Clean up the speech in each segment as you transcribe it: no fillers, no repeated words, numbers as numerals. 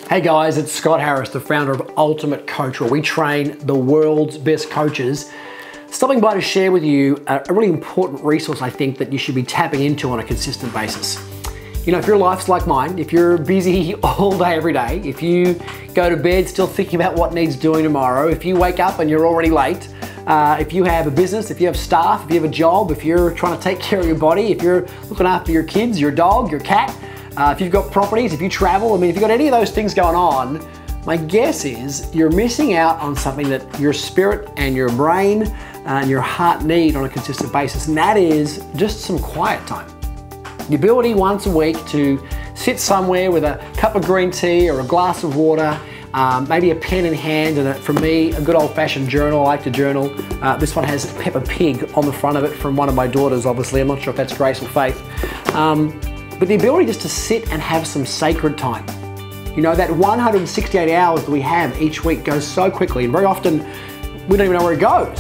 Hey guys, it's Scott Harris, the founder of Ultimate Coach, where we train the world's best coaches. Stopping by to share with you a really important resource I think that you should be tapping into on a consistent basis. You know, if your life's like mine, if you're busy all day, every day, if you go to bed still thinking about what needs doing tomorrow, if you wake up and you're already late, if you have a business, if you have staff, if you have a job, if you're trying to take care of your body, if you're looking after your kids, your dog, your cat, if you've got properties, if you travel, if you've got any of those things going on, my guess is you're missing out on something that your spirit and your brain and your heart need on a consistent basis, and that is just some quiet time. The ability once a week to sit somewhere with a cup of green tea or a glass of water, maybe a pen in hand, and for me, a good old-fashioned journal. I like to journal. This one has Peppa Pig on the front of it from one of my daughters, obviously. I'm not sure if that's Grace or Faith. But the ability just to sit and have some sacred time. You know, that 168 hours that we have each week goes so quickly, and very often we don't even know where it goes.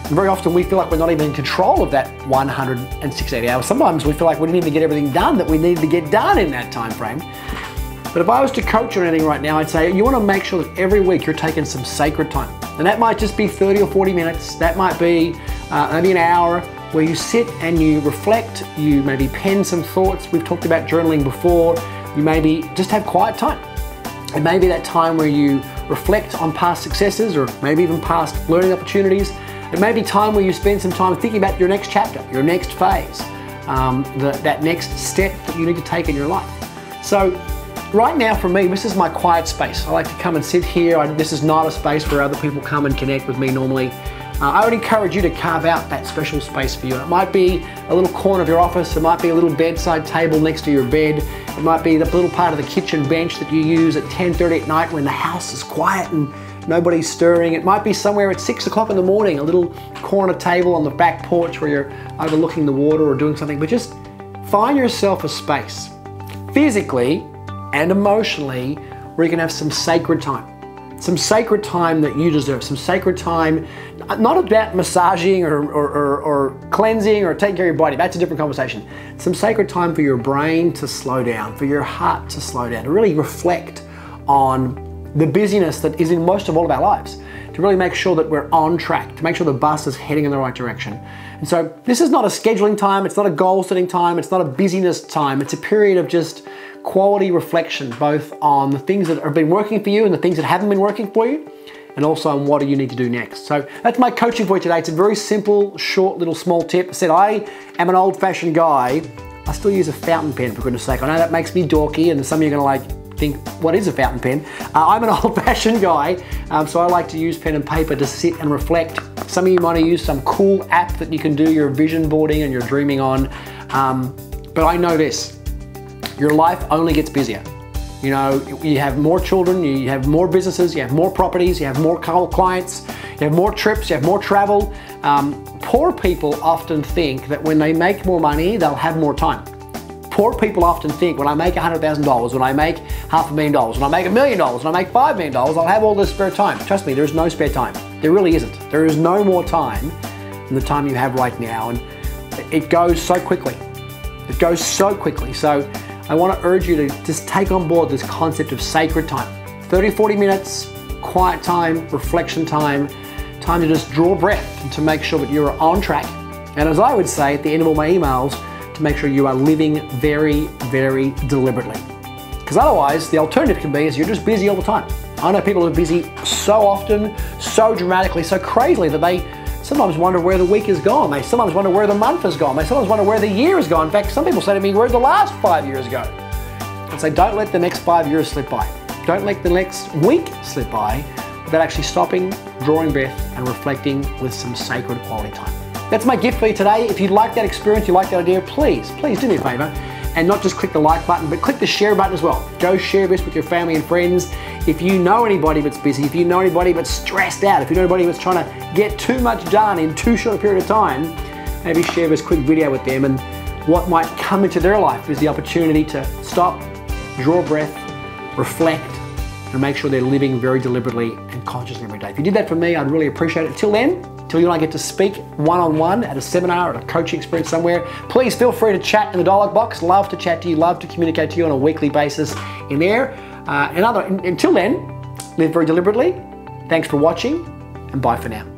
And very often we feel like we're not even in control of that 168 hours. Sometimes we feel like we didn't even get everything done that we needed to get done in that time frame. But if I was to coach you on anything right now, I'd say you want to make sure that every week you're taking some sacred time. And that might just be 30 or 40 minutes. That might be maybe an hour, where you sit and you reflect, you maybe pen some thoughts. We've talked about journaling before. You maybe just have quiet time. It may be that time where you reflect on past successes or maybe even past learning opportunities. It may be time where you spend some time thinking about your next chapter, your next phase, that next step that you need to take in your life. So right now for me, this is my quiet space. I like to come and sit here. This is not a space where other people come and connect with me normally. I would encourage you to carve out that special space for you. It might be a little corner of your office, it might be a little bedside table next to your bed, it might be the little part of the kitchen bench that you use at 10:30 at night when the house is quiet and nobody's stirring. It might be somewhere at 6 o'clock in the morning, a little corner table on the back porch where you're overlooking the water or doing something, but just find yourself a space, physically and emotionally, where you can have some sacred time. Some sacred time that you deserve, some sacred time, not about massaging or cleansing or taking care of your body. That's a different conversation. Some sacred time for your brain to slow down, for your heart to slow down, to really reflect on the busyness that is in most of all of our lives, to really make sure that we're on track, to make sure the bus is heading in the right direction. And so this is not a scheduling time, it's not a goal setting time, it's not a busyness time, it's a period of just quality reflection, both on the things that have been working for you and the things that haven't been working for you, and also on what do you need to do next. So that's my coaching for you today. It's a very simple, short, little small tip. I said I am an old-fashioned guy. I still use a fountain pen, for goodness sake. I know that makes me dorky, and some of you are gonna think, what is a fountain pen? I'm an old-fashioned guy, so I like to use pen and paper to sit and reflect. Some of you might use some cool app that you can do your vision boarding and your dreaming on, but I know this. Your life only gets busier. You know, you have more children, you have more businesses, you have more properties, you have more clients, you have more trips, you have more travel. Poor people often think that when they make more money, they'll have more time. Poor people often think, when I make $100,000, when I make $500,000, when I make $1 million, when I make $5 million, I'll have all this spare time. Trust me, there's no spare time. There really isn't. There is no more time than the time you have right now, and it goes so quickly. It goes so quickly. So I want to urge you to just take on board this concept of sacred time. 30, 40 minutes, quiet time, reflection time, time to just draw breath and to make sure that you're on track. And as I would say at the end of all my emails, to make sure you are living very, very deliberately. Because otherwise, the alternative can be is you're just busy all the time. I know people who are busy so often, so dramatically, so crazily that they sometimes wonder where the week is gone. They sometimes wonder where the month has gone. They sometimes wonder where the year has gone. In fact, some people say to me, where'd the last 5 years go? And say, don't let the next 5 years slip by. Don't let the next week slip by without actually stopping, drawing breath, and reflecting with some sacred quality time. That's my gift for you today. If you like that experience, you like that idea, please do me a favor and not just click the like button, but click the share button as well. Go share this with your family and friends. If you know anybody that's busy, if you know anybody that's stressed out, if you know anybody that's trying to get too much done in too short a period of time, maybe share this quick video with them, and what might come into their life is the opportunity to stop, draw breath, reflect, and make sure they're living very deliberately and consciously every day. If you did that for me, I'd really appreciate it. Till then, till you and I get to speak one-on-one at a seminar or a coaching experience somewhere, please feel free to chat in the dialogue box. Love to chat to you, love to communicate to you on a weekly basis in there. Until then, live very deliberately. Thanks for watching, and bye for now.